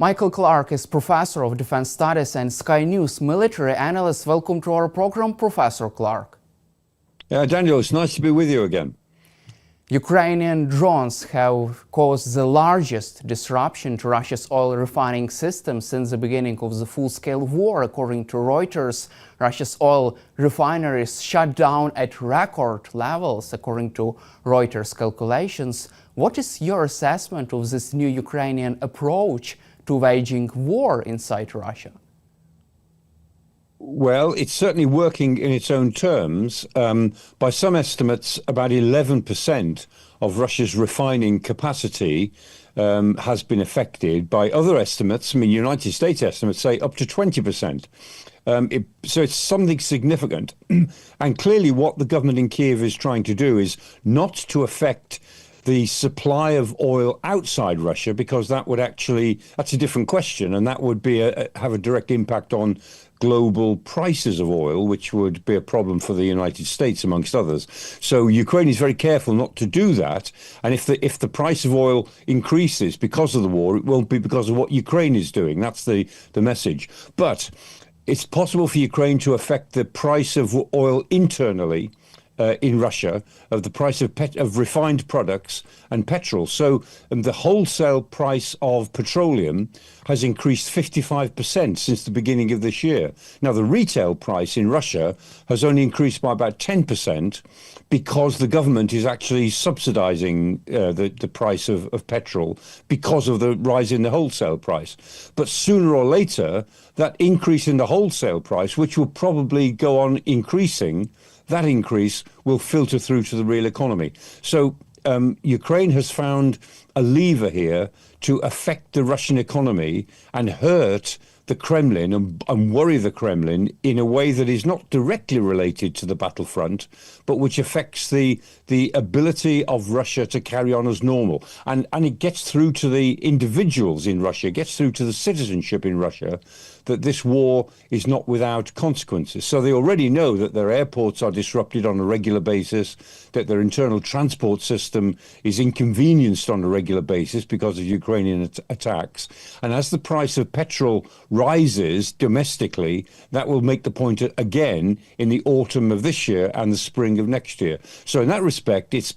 Michael Clarke is Professor of Defense Studies and Sky News military analyst. Welcome to our program, Professor Clarke. Daniel, it's nice to be with you again. Ukrainian drones have caused the largest disruption to Russia's oil refining system since the beginning of the full-scale war. According to Reuters, Russia's oil refineries shut down at record levels, according to Reuters calculations. What is your assessment of this new Ukrainian approach to waging war inside Russia? Well, it's certainly working in its own terms. By some estimates, about 11% of Russia's refining capacity has been affected. By other estimates, United States estimates say up to 20%. So it's something significant. And clearly what the government in Kiev is trying to do is not to affect the supply of oil outside Russia, because that's a different question, and that would be have a direct impact on global prices of oil, which would be a problem for the United States, amongst others. So Ukraine is very careful not to do that. And if the price of oil increases because of the war, it won't be because of what Ukraine is doing. That's the message. But it's possible for Ukraine to affect the price of oil internally in Russia, of the price of refined products and petrol. So the wholesale price of petroleum has increased 55% since the beginning of this year. Now, the retail price in Russia has only increased by about 10% because the government is actually subsidizing the price of petrol because of the rise in the wholesale price. But sooner or later, that increase in the wholesale price, which will probably go on increasing, that increase will filter through to the real economy. So Ukraine has found a lever here to affect the Russian economy and hurt the Kremlin and worry the Kremlin in a way that is not directly related to the battlefront, but which affects the ability of Russia to carry on as normal. And it gets through to the individuals in Russia, it gets through to the citizenship in Russia, that this war is not without consequences. So they already know that their airports are disrupted on a regular basis, that their internal transport system is inconvenienced on a regular basis because of Ukrainian attacks. And as the price of petrol rises domestically, that will make the point again in the autumn of this year and the spring of next year. So in that respect, it's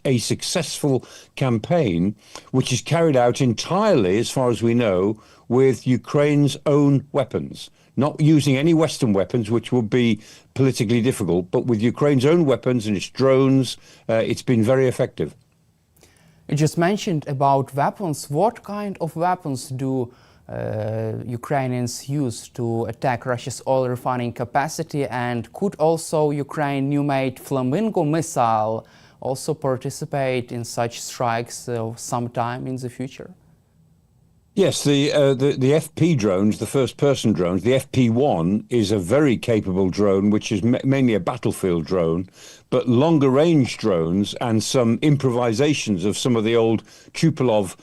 a successful campaign, which is carried out entirely, as far as we know, with Ukraine's own weapons, not using any Western weapons, which would be politically difficult, but with Ukraine's own weapons and its drones, it's been very effective. You just mentioned about weapons. What kind of weapons do Ukrainians use to attack Russia's oil refining capacity? And could also Ukraine's new-made Flamingo missile also participate in such strikes sometime in the future? Yes, the FP drones, the first-person drones, the FP1 is a very capable drone, which is mainly a battlefield drone, but longer-range drones and some improvisations of some of the old Tupolev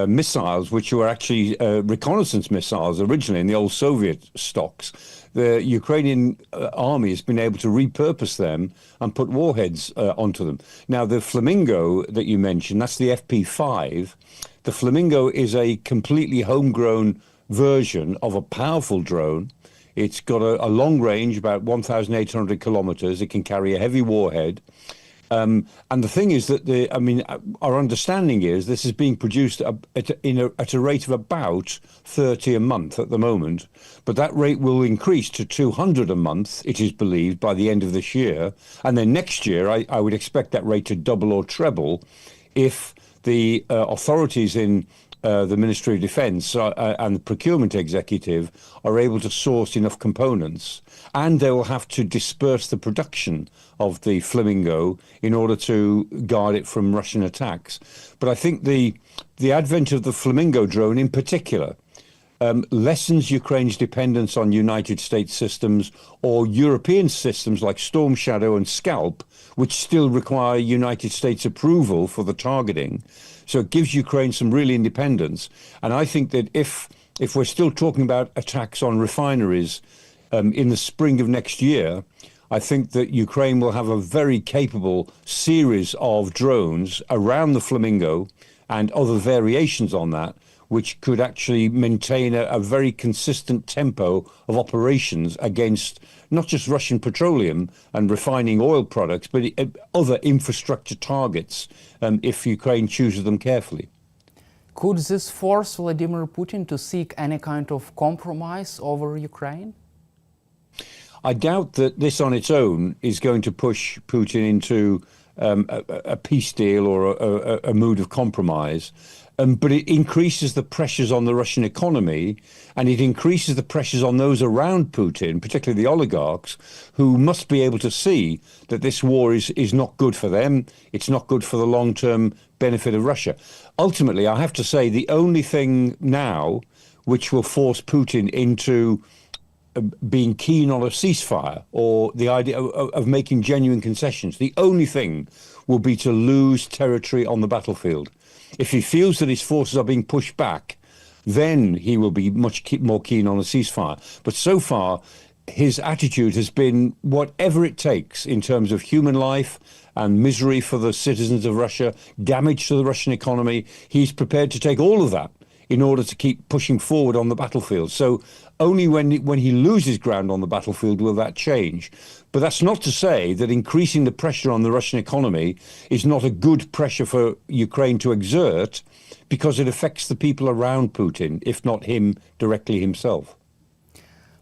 missiles, which were actually reconnaissance missiles originally in the old Soviet stocks. The Ukrainian army has been able to repurpose them and put warheads onto them. Now, the Flamingo that you mentioned, that's the FP5. The Flamingo is a completely homegrown version of a powerful drone. It's got a long range, about 1,800 kilometers. It can carry a heavy warhead. And the thing is that our understanding is this is being produced at a rate of about 30 a month at the moment, but that rate will increase to 200 a month, it is believed, by the end of this year. And then next year, I would expect that rate to double or treble if the authorities in the Ministry of Defense and the procurement executive are able to source enough components, and they will have to disperse the production of the Flamingo in order to guard it from Russian attacks. But I think the advent of the Flamingo drone in particular lessens Ukraine's dependence on United States systems or European systems like Storm Shadow and Scalp, which still require United States approval for the targeting. So it gives Ukraine some real independence. And I think that if we're still talking about attacks on refineries in the spring of next year, I think that Ukraine will have a very capable series of drones around the Flamingo and other variations on that, which could actually maintain a very consistent tempo of operations against not just Russian petroleum and refining oil products, but other infrastructure targets if Ukraine chooses them carefully. Could this force Vladimir Putin to seek any kind of compromise over Ukraine? I doubt that this on its own is going to push Putin into a peace deal or a mood of compromise. But it increases the pressures on the Russian economy, and it increases the pressures on those around Putin, particularly the oligarchs, who must be able to see that this war is not good for them. It's not good for the long-term benefit of Russia. Ultimately, I have to say, the only thing now which will force Putin into being keen on a ceasefire or the idea of making genuine concessions, the only thing will be to lose territory on the battlefield. If he feels that his forces are being pushed back, then he will be much more keen on a ceasefire. But so far, his attitude has been whatever it takes in terms of human life and misery for the citizens of Russia, damage to the Russian economy. He's prepared to take all of that in order to keep pushing forward on the battlefield. So only when he loses ground on the battlefield will that change. But that's not to say that increasing the pressure on the Russian economy is not a good pressure for Ukraine to exert, because it affects the people around Putin, if not him directly himself.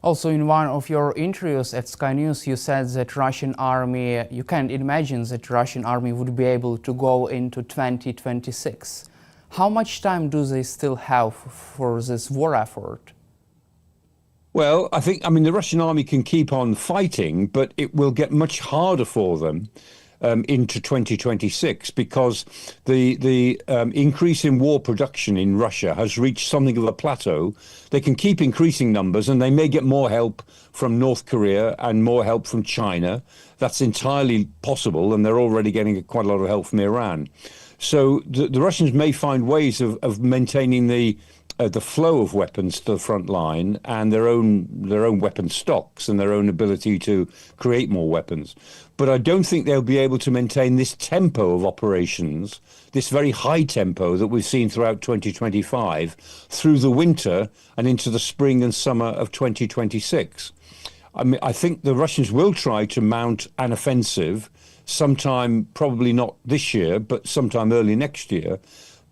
Also, in one of your interviews at Sky News, you said that Russian army, you can't imagine that Russian army would be able to go into 2026. How much time do they still have for this war effort? Well, I mean, the Russian army can keep on fighting, but it will get much harder for them into 2026 because the increase in war production in Russia has reached something of a plateau. They can keep increasing numbers, and they may get more help from North Korea and more help from China. That's entirely possible, and they're already getting quite a lot of help from Iran. So the Russians may find ways of maintaining the flow of weapons to the front line and their own weapon stocks and their own ability to create more weapons. But I don't think they'll be able to maintain this tempo of operations, this very high tempo that we've seen throughout 2025, through the winter and into the spring and summer of 2026. I mean, I think the Russians will try to mount an offensive sometime, probably not this year, but sometime early next year.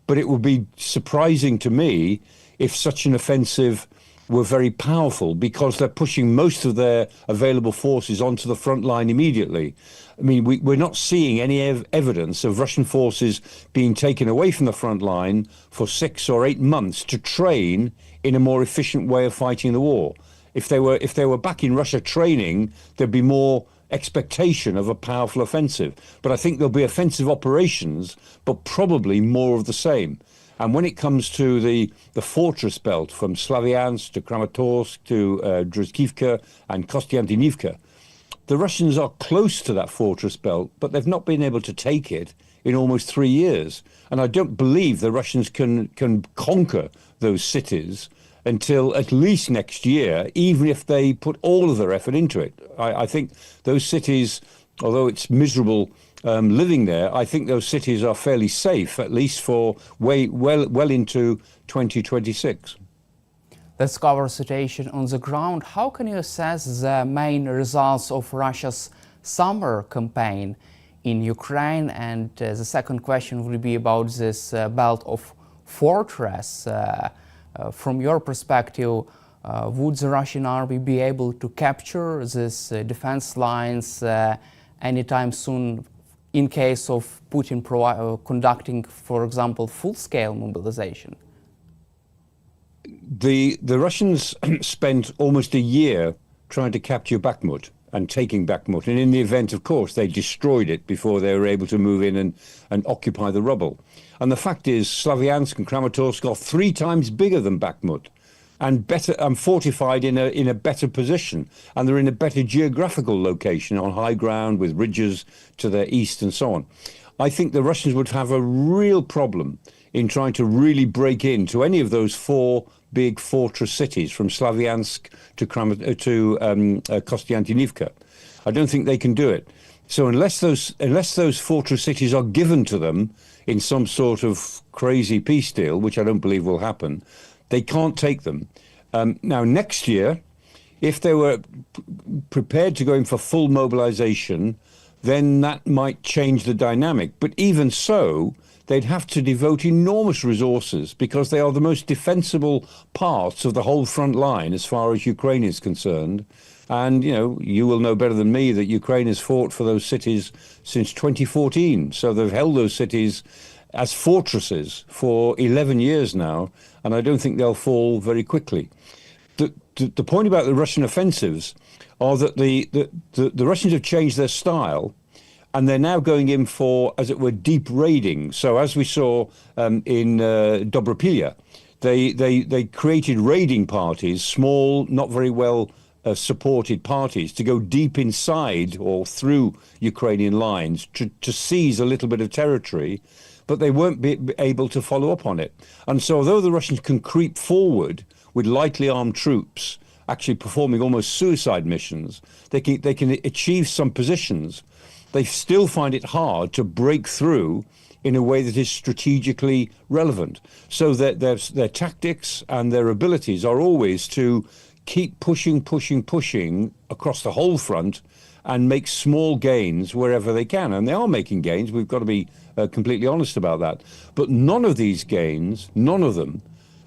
But it would be surprising to me if such an offensive were very powerful, because they're pushing most of their available forces onto the front line immediately. I mean, we're not seeing any evidence of Russian forces being taken away from the front line for 6 or 8 months to train in a more efficient way of fighting the war. If they were back in Russia training, there'd be more expectation of a powerful offensive. But I think there'll be offensive operations, but probably more of the same. And when it comes to the fortress belt from Slavyansk to Kramatorsk to Druzhkivka and Kostiantynivka, the Russians are close to that fortress belt, but they've not been able to take it in almost 3 years. And I don't believe the Russians can conquer those cities until at least next year, even if they put all of their effort into it. I think those cities, although it's miserable living there, I think those cities are fairly safe, at least for well into 2026. Let's cover situation on the ground. How can you assess the main results of Russia's summer campaign in Ukraine? And the second question would be about this belt of fortress. From your perspective, would the Russian army be able to capture these defense lines anytime soon in case of Putin conducting, for example, full-scale mobilization? The Russians spent almost a year trying to capture Bakhmut and taking Bakhmut. And in the event, of course, they destroyed it before they were able to move in and occupy the rubble. And the fact is, Slavyansk and Kramatorsk are 3 times bigger than Bakhmut and better and fortified in a better position. And they're in a better geographical location on high ground with ridges to their east and so on. I think the Russians would have a real problem in trying to really break into any of those 4 big fortress cities from Slavyansk to Kostiantynivka. I don't think they can do it. So unless those fortress cities are given to them in some sort of crazy peace deal, which I don't believe will happen, they can't take them. Now, next year, if they were prepared to go in for full mobilization, then that might change the dynamic. But even so, they'd have to devote enormous resources because they are the most defensible parts of the whole front line as far as Ukraine is concerned. And, you know, you will know better than me that Ukraine has fought for those cities since 2014. So they've held those cities as fortresses for 11 years now, and I don't think they'll fall very quickly. The point about the Russian offensives are that the Russians have changed their style, and they're now going in for, as it were, deep raiding. So as we saw in Dobropilya, they created raiding parties, small, not very well supported parties, to go deep inside or through Ukrainian lines to seize a little bit of territory, but they weren't able to follow up on it. And so although the Russians can creep forward with lightly armed troops, actually performing almost suicide missions, they can achieve some positions. They still find it hard to break through in a way that is strategically relevant. So that their tactics and their abilities are always to keep pushing across the whole front and make small gains wherever they can. And they are making gains. We've got to be completely honest about that. But none of these gains, none of them,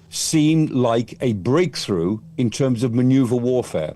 seem like a breakthrough in terms of maneuver warfare.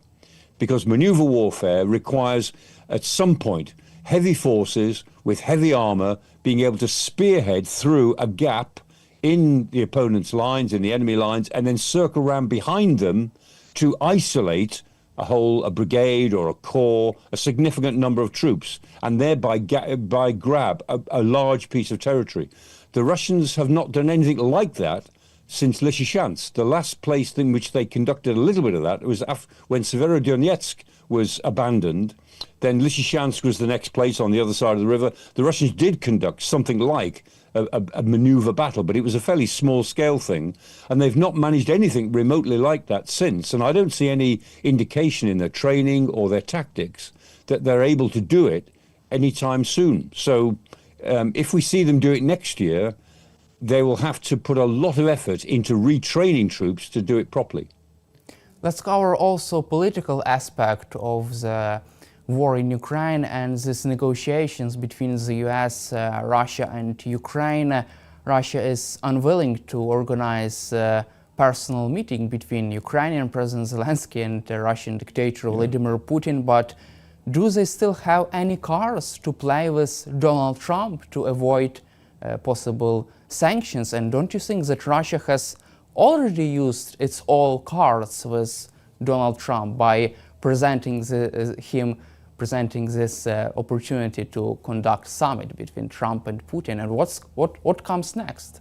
Because maneuver warfare requires, at some point, heavy forces with heavy armor being able to spearhead through a gap in the opponent's lines, in the enemy lines, and then circle around behind them to isolate a brigade or a corps, a significant number of troops, and thereby grab a large piece of territory. The Russians have not done anything like that since Lysychansk. The last place in which they conducted a little bit of that was when Severodonetsk was abandoned. Then Lysychansk was the next place on the other side of the river. The Russians did conduct something like a maneuver battle, but it was a fairly small-scale thing, and they've not managed anything remotely like that since. And I don't see any indication in their training or their tactics that they're able to do it anytime soon. So if we see them do it next year, they will have to put a lot of effort into retraining troops to do it properly. Let's cover also political aspect of the war in Ukraine and these negotiations between the US, Russia and Ukraine. Russia is unwilling to organize a personal meeting between Ukrainian President Zelensky and Russian dictator Vladimir Putin, but do they still have any cards to play with Donald Trump to avoid possible sanctions? And don't you think that Russia has already used its all cards with Donald Trump by presenting this opportunity to conduct summit between Trump and Putin? And what comes next?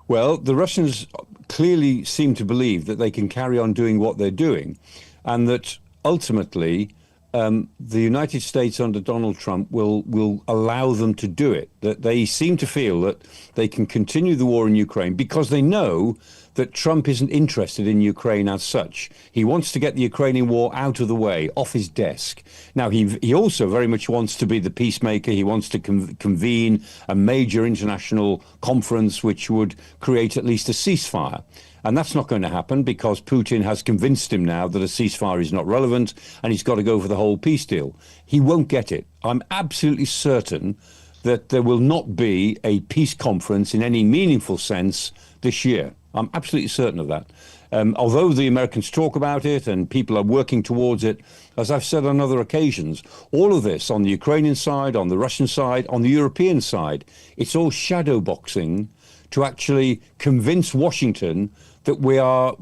Well, the Russians clearly seem to believe that they can carry on doing what they're doing, and that ultimately the United States under Donald Trump will allow them to do it. That they seem to feel that they can continue the war in Ukraine because they know that Trump isn't interested in Ukraine as such. He wants to get the Ukrainian war out of the way, off his desk. Now, he also very much wants to be the peacemaker. He wants to convene a major international conference which would create at least a ceasefire. And that's not going to happen because Putin has convinced him now that a ceasefire is not relevant and he's got to go for the whole peace deal. He won't get it. I'm absolutely certain that there will not be a peace conference in any meaningful sense this year. I'm absolutely certain of that. Although the Americans talk about it and people are working towards it, as I've said on other occasions, all of this on the Ukrainian side, on the Russian side, on the European side, it's all shadow boxing to actually convince Washington that we are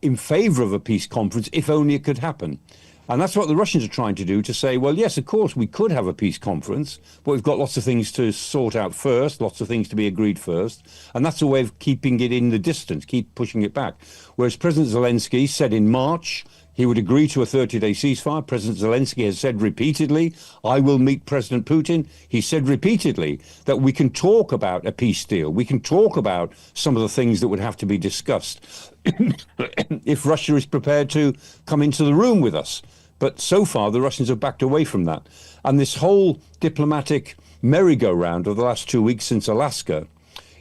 in favor of a peace conference if only it could happen. And that's what the Russians are trying to do, to say, well, yes, of course, we could have a peace conference, but we've got lots of things to sort out first, lots of things to be agreed first. And that's a way of keeping it in the distance, keep pushing it back. Whereas President Zelensky said in March he would agree to a 30-day ceasefire. President Zelensky has said repeatedly, I will meet President Putin. He said repeatedly that we can talk about a peace deal. We can talk about some of the things that would have to be discussed if Russia is prepared to come into the room with us. But so far, the Russians have backed away from that. And this whole diplomatic merry-go-round of the last 2 weeks since Alaska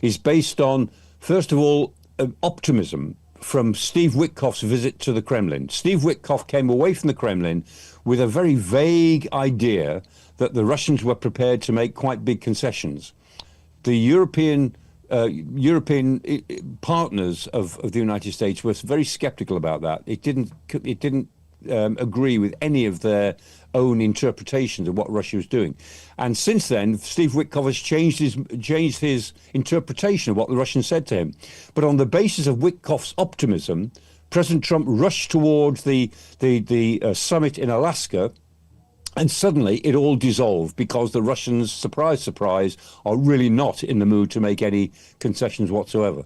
is based on, first of all, optimism from Steve Witkoff's visit to the Kremlin. Steve Witkoff came away from the Kremlin with a very vague idea that the Russians were prepared to make quite big concessions. The European partners of the United States were very skeptical about that. It didn't agree with any of their own interpretations of what Russia was doing. And since then, Steve Witkoff has changed his interpretation of what the Russians said to him. But on the basis of Witkoff's optimism, President Trump rushed towards the summit in Alaska, and suddenly it all dissolved because the Russians, surprise, surprise, are really not in the mood to make any concessions whatsoever.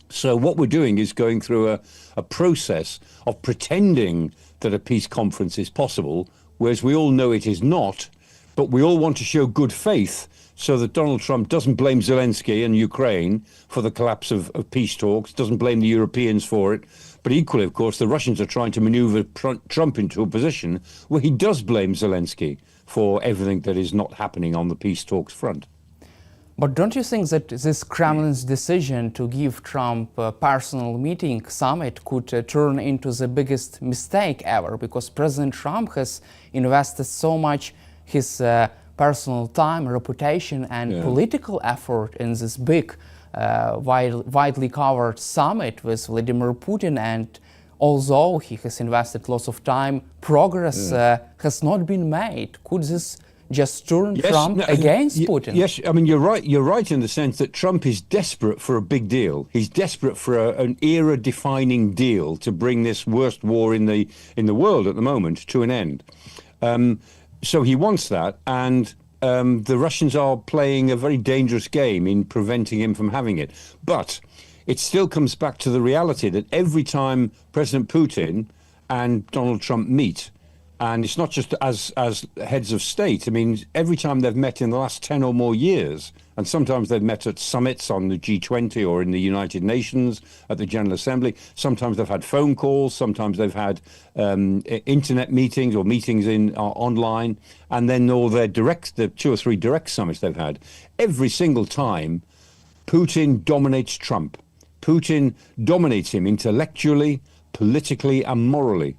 So what we're doing is going through a process of pretending that a peace conference is possible, whereas we all know it is not, but we all want to show good faith so that Donald Trump doesn't blame Zelensky and Ukraine for the collapse of peace talks, doesn't blame the Europeans for it. But equally, of course, the Russians are trying to maneuver Trump into a position where he does blame Zelensky for everything that is not happening on the peace talks front. But don't you think that this Kremlin's decision to give Trump a personal meeting summit could turn into the biggest mistake ever? Because President Trump has invested so much his personal time, reputation and political effort in this big, widely covered summit with Vladimir Putin, and although he has invested lots of time, progress has not been made. Could this just turn Trump against Putin? Yes, I mean, you're right. You're right in the sense that Trump is desperate for a big deal. He's desperate for an era-defining deal to bring this worst war in the world at the moment to an end. So he wants that, and the Russians are playing a very dangerous game in preventing him from having it. But it still comes back to the reality that every time President Putin and Donald Trump meet, and it's not just as heads of state. I mean, every time they've met in the last 10 or more years, and sometimes they've met at summits on the G20 or in the United Nations at the General Assembly. Sometimes they've had phone calls. Sometimes they've had internet meetings or meetings online. And then all the 2 or 3 direct summits they've had. Every single time, Putin dominates Trump. Putin dominates him intellectually, politically, and morally.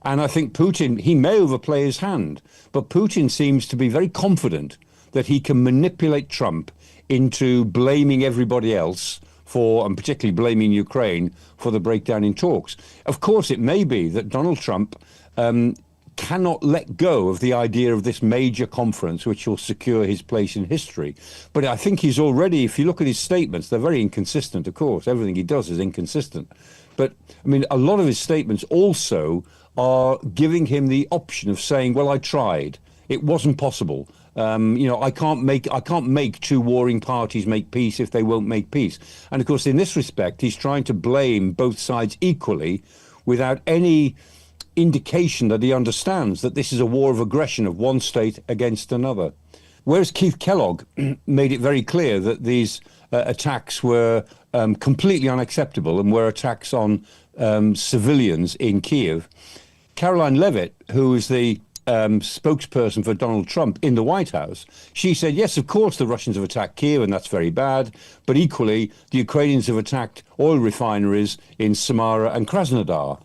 And I think Putin, he may overplay his hand, but Putin seems to be very confident that he can manipulate Trump into blaming everybody else for, and particularly blaming Ukraine for the breakdown in talks. Of course, it may be that Donald Trump cannot let go of the idea of this major conference, which will secure his place in history. But I think he's already, if you look at his statements, they're very inconsistent, of course. Everything he does is inconsistent. But, I mean, a lot of his statements also are giving him the option of saying, well, I tried. It wasn't possible. You know, I can't make 2 warring parties make peace if they won't make peace. And of course, in this respect, he's trying to blame both sides equally without any indication that he understands that this is a war of aggression of one state against another. Whereas Keith Kellogg made it very clear that these attacks were completely unacceptable and were attacks on civilians in Kiev, Caroline Levitt, who is the spokesperson for Donald Trump in the White House, she said, yes, of course, the Russians have attacked Kiev, and that's very bad. But equally, the Ukrainians have attacked oil refineries in Samara and Krasnodar,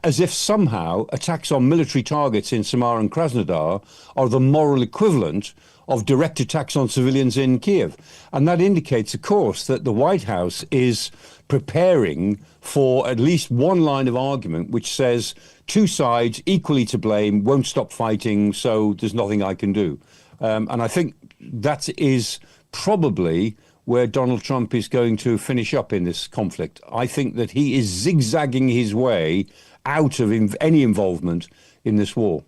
as if somehow attacks on military targets in Samara and Krasnodar are the moral equivalent of direct attacks on civilians in Kiev. And that indicates, of course, that the White House is preparing for at least one line of argument which says 2 sides equally to blame, won't stop fighting, so there's nothing I can do. And I think that is probably where Donald Trump is going to finish up in this conflict. I think that he is zigzagging his way out of any involvement in this war.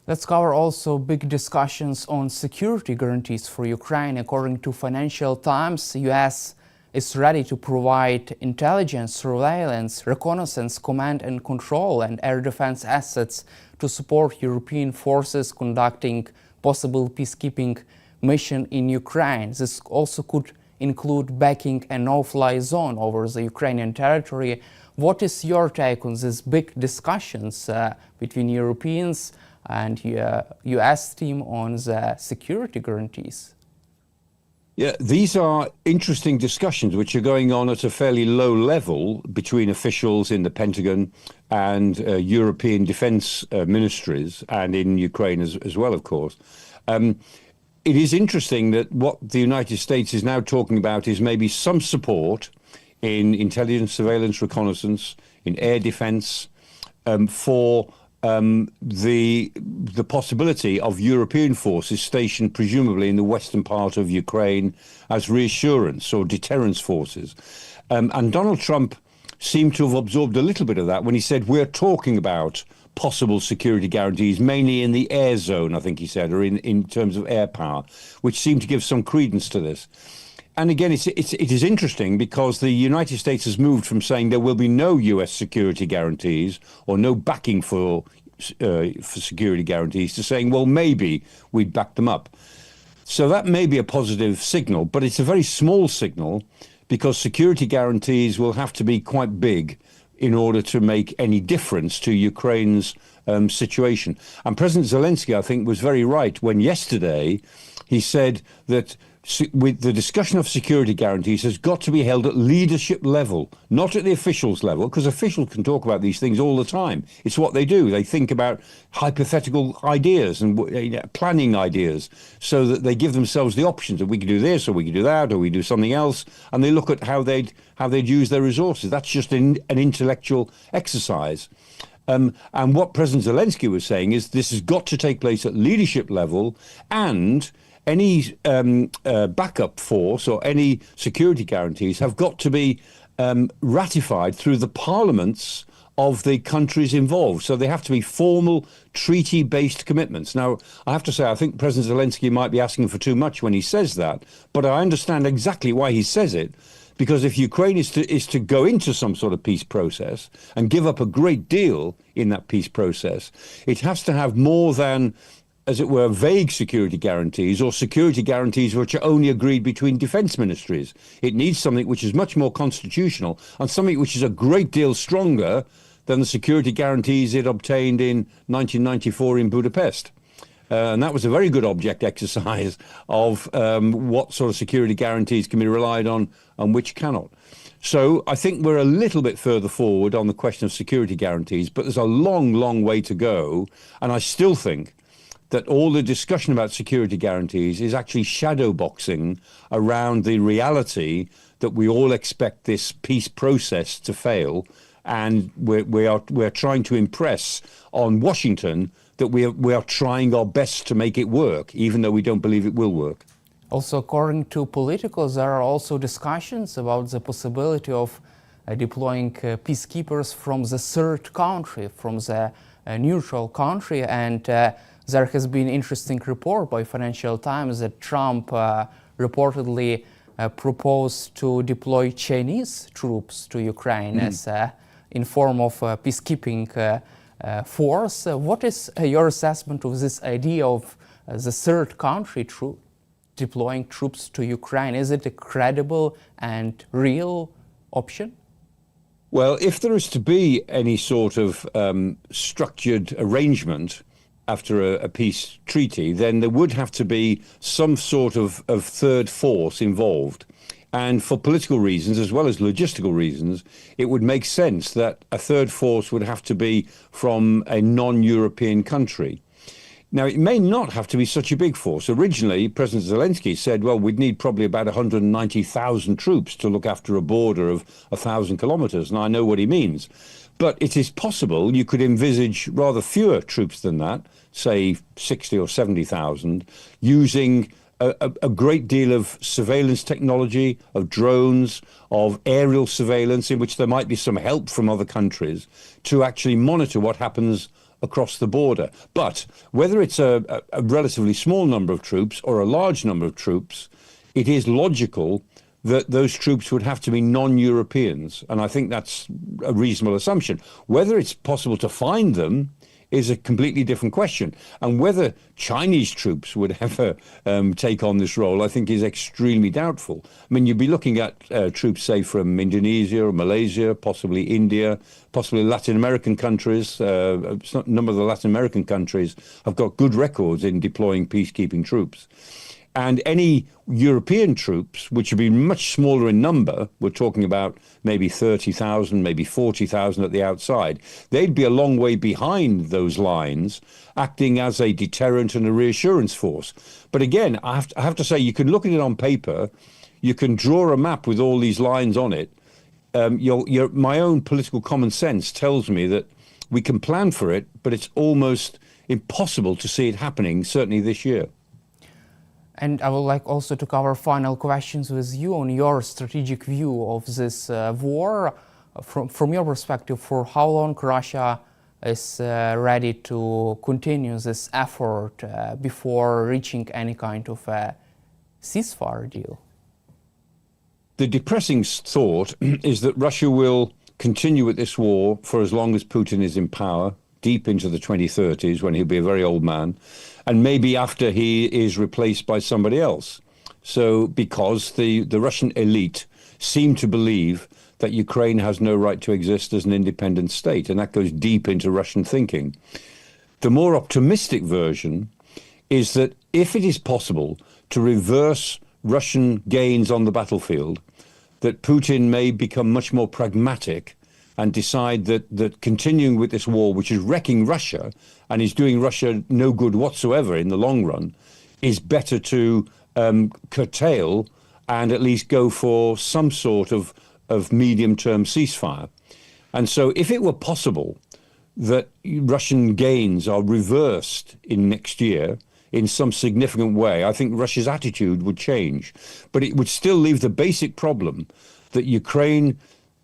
Let's cover also big discussions on security guarantees for Ukraine. According to Financial Times, US is ready to provide intelligence, surveillance, reconnaissance, command and control, and air defense assets to support European forces conducting possible peacekeeping mission in Ukraine. This also could include backing a no-fly zone over the Ukrainian territory. What is your take on these big discussions between Europeans and US team on the security guarantees? Yeah, these are interesting discussions which are going on at a fairly low level between officials in the Pentagon and European defense ministries, and in Ukraine as well, of course. Um, it is interesting that what the United States is now talking about is maybe some support in intelligence, surveillance, reconnaissance, in air defense, for the possibility of European forces stationed presumably in the western part of Ukraine as reassurance or deterrence forces. And Donald Trump seemed to have absorbed a little bit of that when he said, we're talking about possible security guarantees, mainly in the air zone, I think he said, or in terms of air power, which seemed to give some credence to this. And again, it is interesting because the United States has moved from saying there will be no US security guarantees or no backing for security guarantees to saying, well, maybe we'd back them up. So that may be a positive signal, but it's a very small signal because security guarantees will have to be quite big in order to make any difference to Ukraine's situation. And President Zelensky, I think, was very right when yesterday he said that with the discussion of security guarantees has got to be held at leadership level, not at the officials level, because officials can talk about these things all the time. It's what they do. They think about hypothetical ideas and planning ideas so that they give themselves the options that we could do this or we could do that or we do something else. And they look at how they'd use their resources. That's just an intellectual exercise. And what President Zelensky was saying is this has got to take place at leadership level, and any backup force or any security guarantees have got to be ratified through the parliaments of the countries involved. So they have to be formal treaty-based commitments. Now, I have to say, I think President Zelensky might be asking for too much when he says that, but I understand exactly why he says it. Because if Ukraine is to go into some sort of peace process and give up a great deal in that peace process, it has to have more than, as it were, vague security guarantees or security guarantees which are only agreed between defense ministries. It needs something which is much more constitutional and something which is a great deal stronger than the security guarantees it obtained in 1994 in Budapest. And that was a very good object exercise of what sort of security guarantees can be relied on and which cannot. So I think we're a little bit further forward on the question of security guarantees, but there's a long, long way to go. And I still think that all the discussion about security guarantees is actually shadow boxing around the reality that we all expect this peace process to fail. And we're trying to impress on Washington that we are trying our best to make it work, even though we don't believe it will work. Also, according to politicals, there are also discussions about the possibility of deploying peacekeepers from the third country, from the neutral country. And there has been an interesting report by Financial Times that Trump reportedly proposed to deploy Chinese troops to Ukraine as in form of peacekeeping force. What is your assessment of this idea of the third country deploying troops to Ukraine? Is it a credible and real option? Well, if there is to be any sort of structured arrangement after a peace treaty, then there would have to be some sort of third force involved. And for political reasons, as well as logistical reasons, it would make sense that a third force would have to be from a non-European country. Now, it may not have to be such a big force. Originally, President Zelensky said, well, we'd need probably about 190,000 troops to look after a border of 1,000 kilometers. And I know what he means. But it is possible you could envisage rather fewer troops than that, say 60 or 70,000, using a great deal of surveillance technology, of drones, of aerial surveillance, in which there might be some help from other countries to actually monitor what happens across the border. But whether it's a relatively small number of troops or a large number of troops, it is logical that those troops would have to be non-Europeans. And I think that's a reasonable assumption. Whether it's possible to find them is a completely different question. And whether Chinese troops would ever take on this role, I think is extremely doubtful. I mean, you'd be looking at troops, say, from Indonesia or Malaysia, possibly India, possibly Latin American countries. A number of the Latin American countries have got good records in deploying peacekeeping troops. And any European troops, which would be much smaller in number, we're talking about maybe 30,000, maybe 40,000 at the outside, they'd be a long way behind those lines, acting as a deterrent and a reassurance force. But again, I have to say, you can look at it on paper, you can draw a map with all these lines on it. My own political common sense tells me that we can plan for it, but it's almost impossible to see it happening, certainly this year. And I would like also to cover final questions with you on your strategic view of this war. From your perspective, for how long Russia is ready to continue this effort before reaching any kind of a ceasefire deal? The depressing thought is that Russia will continue with this war for as long as Putin is in power, deep into the 2030s, when he'll be a very old man, and maybe after he is replaced by somebody else. So because the Russian elite seem to believe that Ukraine has no right to exist as an independent state, and that goes deep into Russian thinking. The more optimistic version is that if it is possible to reverse Russian gains on the battlefield, that Putin may become much more pragmatic and decide that continuing with this war, which is wrecking Russia and is doing Russia no good whatsoever in the long run, is better to curtail and at least go for some sort of medium-term ceasefire. And so if it were possible that Russian gains are reversed in next year in some significant way, I think Russia's attitude would change. But it would still leave the basic problem that Ukraine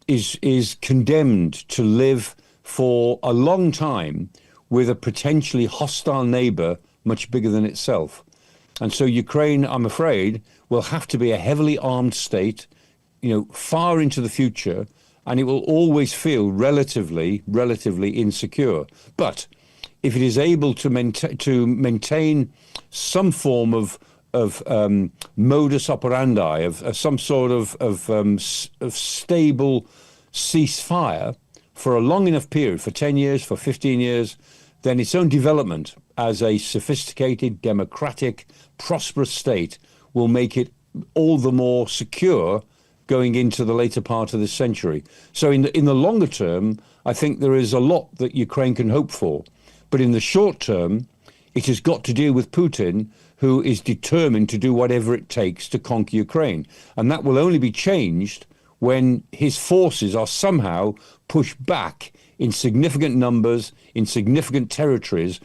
is condemned to live for a long time with a potentially hostile neighbor much bigger than itself. And so Ukraine, I'm afraid, will have to be a heavily armed state, far into the future, and it will always feel relatively insecure. But if it is able to maintain some form of modus operandi, of some sort of stable ceasefire for a long enough period, for 10 years, for 15 years, then its own development as a sophisticated, democratic, prosperous state will make it all the more secure going into the later part of this century. So in the longer term, I think there is a lot that Ukraine can hope for. But in the short term, it has got to deal with Putin, who is determined to do whatever it takes to conquer Ukraine. And that will only be changed when his forces are somehow pushed back in significant numbers, in significant territories,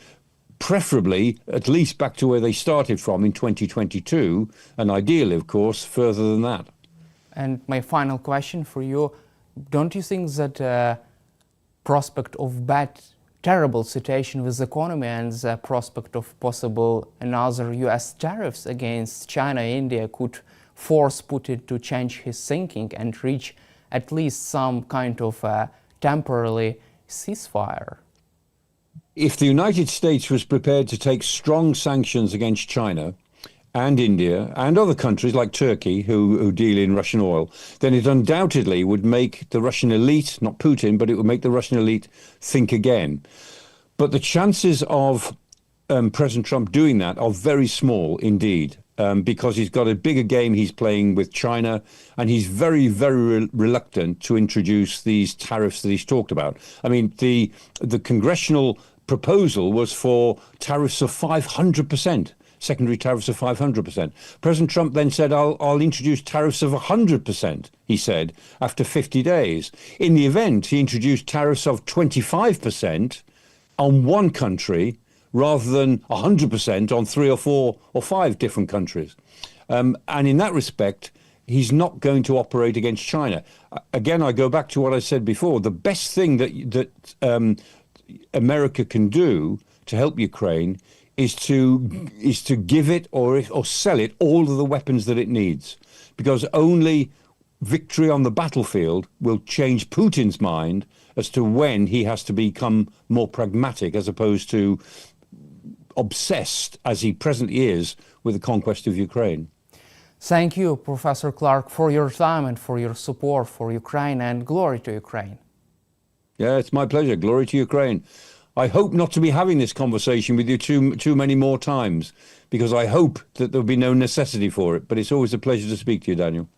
preferably at least back to where they started from in 2022, and ideally, of course, further than that. And my final question for you, don't you think that prospect of terrible situation with the economy and the prospect of possible another US tariffs against China, India could force Putin to change his thinking and reach at least some kind of temporary ceasefire? If the United States was prepared to take strong sanctions against China and India and other countries like Turkey who deal in Russian oil, then it undoubtedly would make the Russian elite, not Putin, but it would make the Russian elite think again. But the chances of President Trump doing that are very small indeed, because he's got a bigger game he's playing with China, and he's very, very reluctant to introduce these tariffs that he's talked about. I mean, the congressional proposal was for tariffs of 500%. Secondary tariffs of 500%. President Trump then said, I'll introduce tariffs of 100%, he said, after 50 days. In the event, he introduced tariffs of 25% on one country rather than 100% on 3 or 4 or 5 different countries. And in that respect, he's not going to operate against China. Again, I go back to what I said before. The best thing that America can do to help Ukraine is to give it or sell it all of the weapons that it needs, because only victory on the battlefield will change Putin's mind as to when he has to become more pragmatic as opposed to obsessed, as he presently is, with the conquest of Ukraine. Thank you, Professor Clarke, for your time and for your support for Ukraine, and glory to Ukraine. Yeah, it's my pleasure. Glory to Ukraine. I hope not to be having this conversation with you too many more times, because I hope that there'll be no necessity for it. But it's always a pleasure to speak to you, Daniel.